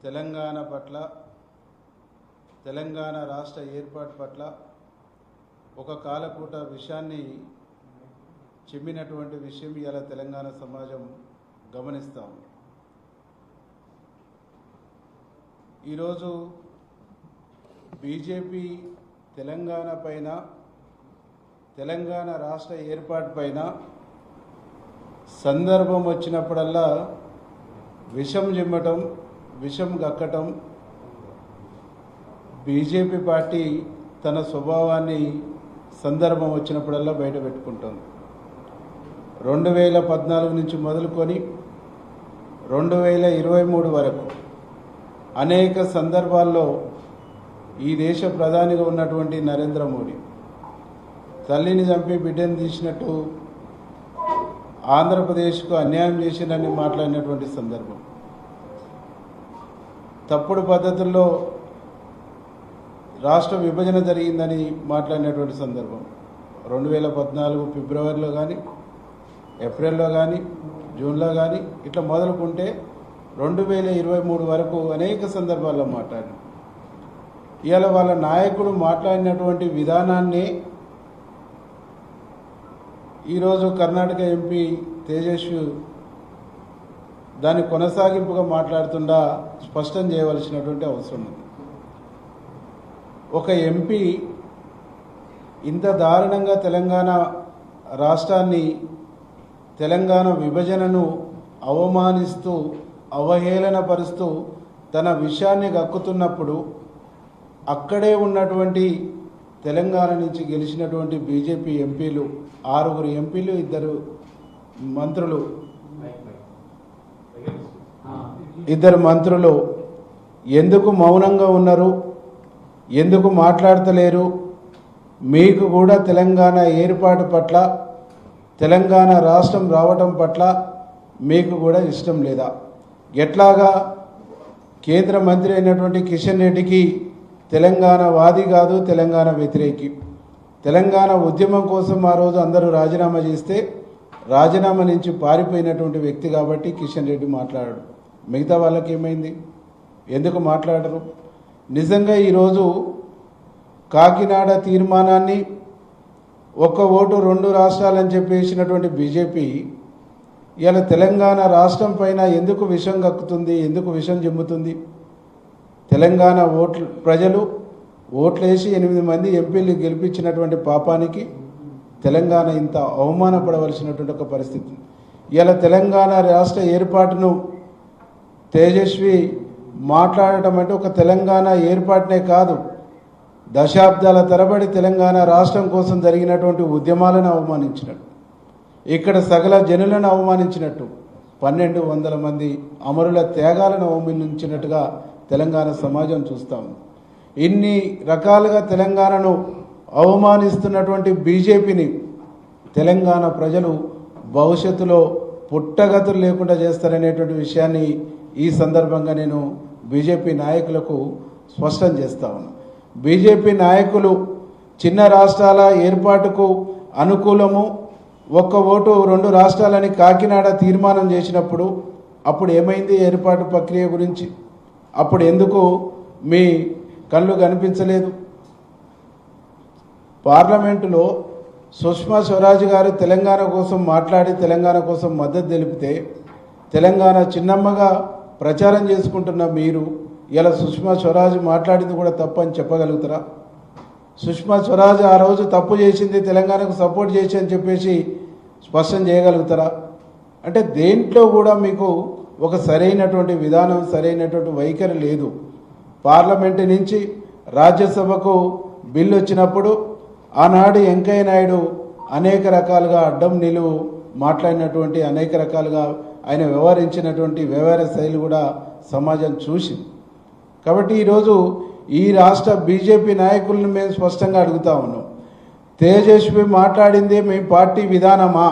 తెలంగాణ పట్ల, తెలంగాణ రాష్ట్ర ఏర్పాటు పట్ల ఒక కాలకూట విషయాన్ని చిమ్మినటువంటి విషయం ఇలా తెలంగాణ సమాజం గమనిస్తాం. ఈరోజు బీజేపీ తెలంగాణ పైన, తెలంగాణ రాష్ట్ర ఏర్పాటు పైన సందర్భం వచ్చినప్పుడల్లా విషం జిమ్మటం, విషం గక్కటం బీజేపీ పార్టీ తన స్వభావాన్ని సందర్భం వచ్చినప్పుడల్లా బయట పెట్టుకుంటుంది. 2014 నుంచి మొదలుకొని 2023 వరకు అనేక సందర్భాల్లో ఈ దేశ ప్రధానిగా ఉన్నటువంటి నరేంద్ర మోడీ తల్లిని చంపి బిడ్డను తీసినట్టు ఆంధ్రప్రదేశ్కు అన్యాయం చేసినని మాట్లాడినటువంటి సందర్భం, తప్పుడు పద్ధతుల్లో రాష్ట్ర విభజన జరిగిందని మాట్లాడినటువంటి సందర్భం 2014 ఫిబ్రవరిలో కానీ, ఏప్రిల్లో కానీ, జూన్లో కానీ ఇట్లా మొదలుకుంటే 2023 వరకు అనేక సందర్భాల్లో మాట్లాడారు. ఇవాళ వాళ్ళ నాయకుడు మాట్లాడినటువంటి విధానాన్ని ఈరోజు కర్ణాటక ఎంపీ తేజస్వి దాని కొనసాగింపుగా మాట్లాడుతుండా స్పష్టం చేయవలసినటువంటి అవసరం ఉంది. ఒక ఎంపీ ఇంత దారుణంగా తెలంగాణ రాష్ట్రాన్ని, తెలంగాణ విభజనను అవమానిస్తూ, అవహేళనపరుస్తూ తన విషయాన్ని గక్కుతున్నప్పుడు అక్కడే ఉన్నటువంటి తెలంగాణ నుంచి గెలిచినటువంటి బీజేపీ ఎంపీలు, 6 ఎంపీలు, 2 మంత్రులు ఎందుకు మౌనంగా ఉన్నారు? ఎందుకు మాట్లాడతలేరు? మీకు కూడా తెలంగాణ ఏర్పాటు పట్ల, తెలంగాణ రాష్ట్రం రావటం పట్ల మీకు కూడా ఇష్టం లేదా? ఎట్లాగా కేంద్ర మంత్రి అయినటువంటి కిషన్ రెడ్డికి తెలంగాణ వాది కాదు, తెలంగాణ వ్యతిరేకి. తెలంగాణ ఉద్యమం కోసం ఆ రోజు అందరూ రాజీనామా చేస్తే రాజీనామా నుంచి పారిపోయినటువంటి వ్యక్తి కాబట్టి కిషన్ రెడ్డి మాట్లాడాడు. మిగతా వాళ్ళకి ఏమైంది? ఎందుకు మాట్లాడరు? నిజంగా ఈరోజు కాకినాడ తీర్మానాన్ని ఒక్క ఓటు 2 రాష్ట్రాలని చెప్పేసినటువంటి బీజేపీ ఇలా తెలంగాణ రాష్ట్రం పైన ఎందుకు విషం కక్కుతుంది? ఎందుకు విషం జిమ్ముతుంది? తెలంగాణ ప్రజలు ఓట్లేసి 8 మంది ఎంపీలు గెలిపించినటువంటి పాపానికి తెలంగాణ ఇంత అవమానపడవలసినటువంటి ఒక పరిస్థితి. ఇలా తెలంగాణ రాష్ట్ర ఏర్పాటును తేజస్వి మాట్లాడటం అంటే ఒక తెలంగాణ ఏర్పాటునే కాదు, దశాబ్దాల తరబడి తెలంగాణ రాష్ట్రం కోసం జరిగినటువంటి ఉద్యమాలను అవమానించినట్టు, ఇక్కడ సకల జనులను అవమానించినట్టు, 1200 మంది అమరుల త్యాగాలను అవమానించినట్టుగా తెలంగాణ సమాజం చూస్తాం. ఇన్ని రకాలుగా తెలంగాణను అవమానిస్తున్నటువంటి బీజేపీని తెలంగాణ ప్రజలు భవిష్యత్తులో పుట్టగతులు లేకుండా చేస్తారనేటువంటి విషయాన్ని ఈ సందర్భంగా నేను బీజేపీ నాయకులకు స్పష్టం చేస్తా ఉన్నా. బీజేపీ నాయకులు చిన్న రాష్ట్రాల ఏర్పాటుకు అనుకూలము, ఒక్క ఓటు 2 రాష్ట్రాలని కాకినాడ తీర్మానం చేసినప్పుడు అప్పుడు ఏమైంది? ఏర్పాటు ప్రక్రియ గురించి అప్పుడు ఎందుకు మీ కళ్ళు కనిపించలేదు? పార్లమెంటులో సుష్మా స్వరాజ్ గారు తెలంగాణ కోసం మాట్లాడి తెలంగాణ కోసం మద్దతు తెలిపితే తెలంగాణ చిన్నమ్మగా ప్రచారం చేసుకుంటున్న మీరు ఇలా సుష్మా స్వరాజ్ మాట్లాడింది కూడా తప్పని చెప్పగలుగుతారా? సుష్మా స్వరాజ్ ఆ రోజు తప్పు చేసింది, తెలంగాణకు సపోర్ట్ చేసి అని చెప్పేసి స్పష్టం చేయగలుగుతారా? అంటే దేంట్లో కూడా మీకు ఒక సరైనటువంటి విధానం, సరైనటువంటి వైఖరి లేదు. పార్లమెంటు నుంచి రాజ్యసభకు బిల్లు వచ్చినప్పుడు ఆనాడు వెంకయ్య నాయుడు అనేక రకాలుగా అడ్డం నిలువు మాట్లాడినటువంటి, అనేక రకాలుగా ఆయన వ్యవహరించినటువంటి వ్యవహార శైలి కూడా సమాజం చూసింది. కాబట్టి ఈరోజు ఈ రాష్ట్ర బీజేపీ నాయకులను మేము స్పష్టంగా అడుగుతా ఉన్నాం, తేజస్వి మాట్లాడిందే మీ పార్టీ విధానమా?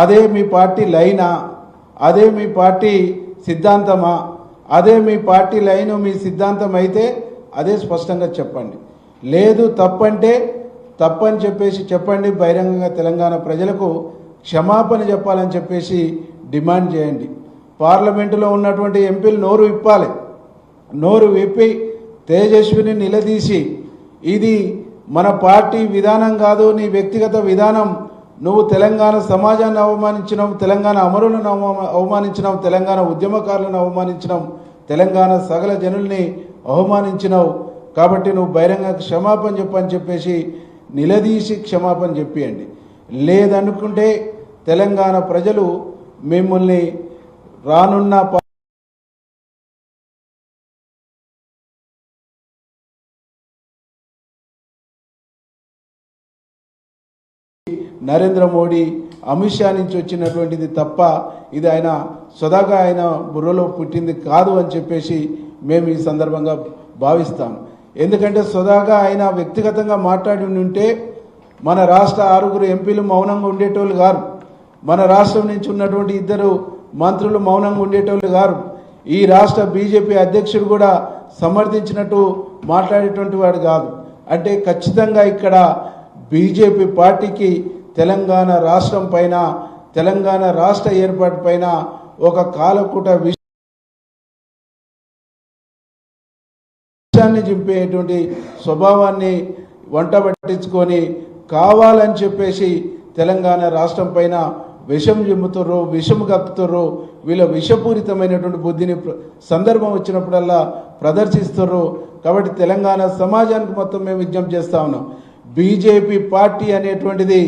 అదే మీ పార్టీ లైనా? అదే మీ పార్టీ సిద్ధాంతమా? అదే మీ పార్టీ లైను, మీ సిద్ధాంతం అయితే అదే స్పష్టంగా చెప్పండి. లేదు తప్పంటే తప్పని చెప్పేసి చెప్పండి. బహిరంగంగా తెలంగాణ ప్రజలకు క్షమాపణ చెప్పాలని చెప్పేసి డిమాండ్ చేయండి. పార్లమెంటులో ఉన్నటువంటి ఎంపీలు నోరు విప్పాలి. నోరు విప్పి తేజస్విని నిలదీసి ఇది మన పార్టీ విధానం కాదు, నీ వ్యక్తిగత విధానం, నువ్వు తెలంగాణ సమాజాన్ని అవమానించినావు, తెలంగాణ అమరులను అవమానించినావు, తెలంగాణ ఉద్యమకారులను అవమానించినావు, తెలంగాణ సకల జనుల్ని అవమానించినావు, కాబట్టి నువ్వు బహిరంగ క్షమాపణ చెప్పని చెప్పేసి నిలదీసి క్షమాపణ చెప్పియండి. లేదనుకుంటే తెలంగాణ ప్రజలు మిమ్మల్ని రానున్న నరేంద్ర మోడీ అమిత్ షా నుంచి వచ్చినటువంటిది తప్ప ఇది ఆయన స్వతహాగా ఆయన బుర్రలో పుట్టింది కాదు అని చెప్పేసి మేము ఈ సందర్భంగా భావిస్తాం. ఎందుకంటే స్వతహాగా ఆయన వ్యక్తిగతంగా మాట్లాడి ఉంటే మన రాష్ట్ర 6 ఎంపీలు మౌనంగా ఉండేటోళ్ళు గారు, మన రాష్ట్రం నుంచి ఉన్నటువంటి 2 మంత్రులు మౌనంగా ఉండేటోళ్ళు గారు, ఈ రాష్ట్ర బీజేపీ అధ్యక్షుడు కూడా సమర్థించినట్టు మాట్లాడేటువంటి వాడు కాదు. అంటే ఖచ్చితంగా ఇక్కడ బీజేపీ పార్టీకి తెలంగాణ రాష్ట్రం పైన, తెలంగాణ రాష్ట్ర ఏర్పాటు పైన ఒక కాలకూట విషయాన్ని చింపేటువంటి స్వభావాన్ని వంట పట్టించుకొని కావాలని చెప్పేసి తెలంగాణ రాష్ట్రం పైన విషం జిమ్ముతుర్రు, విషం కక్కుతుర్రు. వీళ్ళ విషపూరితమైనటువంటి బుద్ధిని సందర్భం వచ్చినప్పుడల్లా ప్రదర్శిస్తుర్రు. కాబట్టి తెలంగాణ సమాజానికి మొత్తం మేము విజ్ఞప్తి చేస్తా ఉన్నాం, బీజేపీ పార్టీ అనేటువంటిది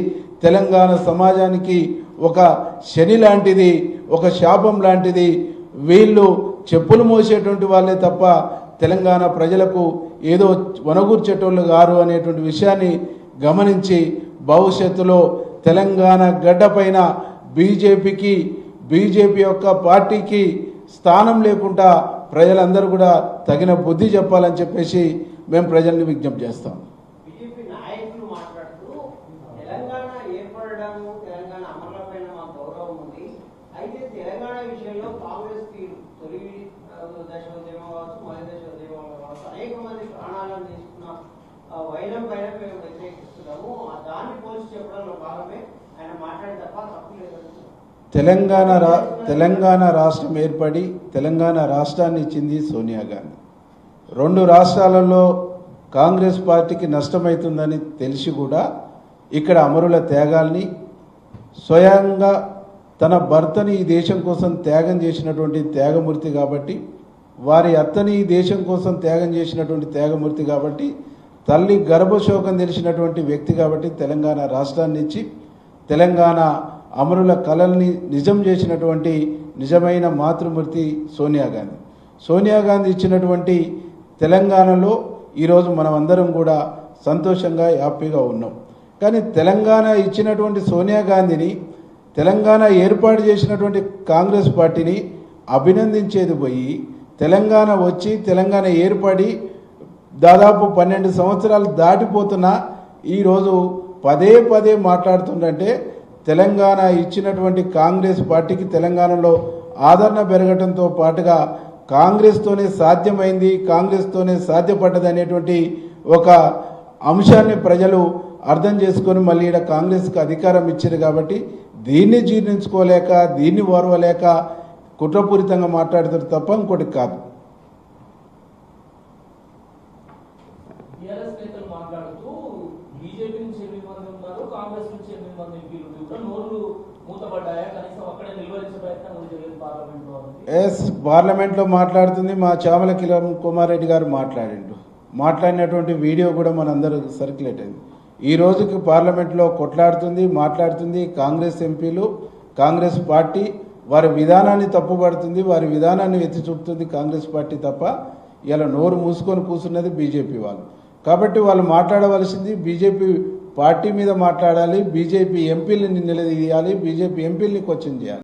తెలంగాణ సమాజానికి ఒక శని లాంటిది, ఒక శాపం లాంటిది. వీళ్ళు చెప్పులు మోసేటువంటి వాళ్ళే తప్ప తెలంగాణ ప్రజలకు ఏదో వనగూర్చేటోళ్ళు గారు అనేటువంటి విషయాన్ని గమనించి భవిష్యత్తులో తెలంగాణ గడ్డపైన బీజేపీ యొక్క పార్టీకి స్థానం లేకుండా ప్రజలందరూ కూడా తగిన బుద్ధి చెప్పాలని చెప్పేసి మేము ప్రజల్ని విజ్ఞప్తి చేస్తాం. తెలంగాణ అమరులపైన మాకు గౌరవం ఉంది. అయితే తెలంగాణ విషయంలో కాంగ్రెస్ తొలి దశ ఉద్యమం కావచ్చు, మొదటి దశ ఉద్యమం కావచ్చు, అనేక మంది ప్రాణాలను తీసుకున్న వైనం పైన మేము వ్యతిరేకిస్తున్నాము. దాన్ని పోల్చి చెప్పడంలో భాగమే ఆయన మాట్లాడే తప్ప తప్పు లేదు. తెలంగాణ రాష్ట్రం ఏర్పడి తెలంగాణ రాష్ట్రాన్ని ఇచ్చింది సోనియా గాంధీ. 2 రాష్ట్రాలలో కాంగ్రెస్ పార్టీకి నష్టమవుతుందని తెలిసి కూడా ఇక్కడ అమరుల త్యాగాల్ని, స్వయంగా తన భర్తని ఈ దేశం కోసం త్యాగం చేసినటువంటి త్యాగమూర్తి కాబట్టి, వారి అత్తని ఈ దేశం కోసం త్యాగం చేసినటువంటి త్యాగమూర్తి కాబట్టి, తల్లి గర్భశోకం తెలిసినటువంటి వ్యక్తి కాబట్టి తెలంగాణ రాష్ట్రాన్ని ఇచ్చి తెలంగాణ అమరుల కలల్ని నిజం చేసినటువంటి నిజమైన మాతృమూర్తి సోనియా గాంధీ. సోనియా గాంధీ ఇచ్చినటువంటి తెలంగాణలో ఈరోజు మనం అందరం కూడా సంతోషంగా హ్యాపీగా ఉన్నాం. కానీ తెలంగాణ ఇచ్చినటువంటి సోనియా గాంధీని, తెలంగాణ ఏర్పాటు చేసినటువంటి కాంగ్రెస్ పార్టీని అభినందించేది పోయి, తెలంగాణ వచ్చి తెలంగాణ ఏర్పడి దాదాపు 12 సంవత్సరాలు దాటిపోతున్నా ఈరోజు పదే మాట్లాడుతుందంటే తెలంగాణ ఇచ్చినటువంటి కాంగ్రెస్ పార్టీకి తెలంగాణలో ఆదరణ పెరగడంతో పాటుగా కాంగ్రెస్తోనే సాధ్యమైంది, కాంగ్రెస్తోనే సాధ్యపడ్డది అనేటువంటి ఒక అంశాన్ని ప్రజలు అర్థం చేసుకొని మళ్ళీ ఇక్కడ కాంగ్రెస్కి అధికారం ఇచ్చారు. కాబట్టి దీన్ని జీర్ణించుకోలేక, దీన్ని ఓర్వలేక కుట్రపూరితంగా మాట్లాడుతారు తప్ప ఇంకోటి కాదు. పార్లమెంట్లో మాట్లాడుతుంది మా చామల కిరణ్ కుమార్ రెడ్డి గారు మాట్లాడినటువంటి వీడియో కూడా మనందరూ సర్క్యులేట్ అయింది. ఈ రోజుకి పార్లమెంట్లో మాట్లాడుతుంది కాంగ్రెస్ ఎంపీలు, కాంగ్రెస్ పార్టీ వారి విధానాన్ని తప్పుపడుతుంది, వారి విధానాన్ని ఎత్తి చూపుతుంది కాంగ్రెస్ పార్టీ తప్ప ఇలా నోరు మూసుకొని కూర్చున్నది బీజేపీ వాళ్ళు. కాబట్టి వాళ్ళు మాట్లాడవలసింది బీజేపీ పార్టీ మీద మాట్లాడాలి, బీజేపీ ఎంపీలని నిలదీయాలి, బీజేపీ ఎంపీలని క్వశ్చన్ చేయాలి.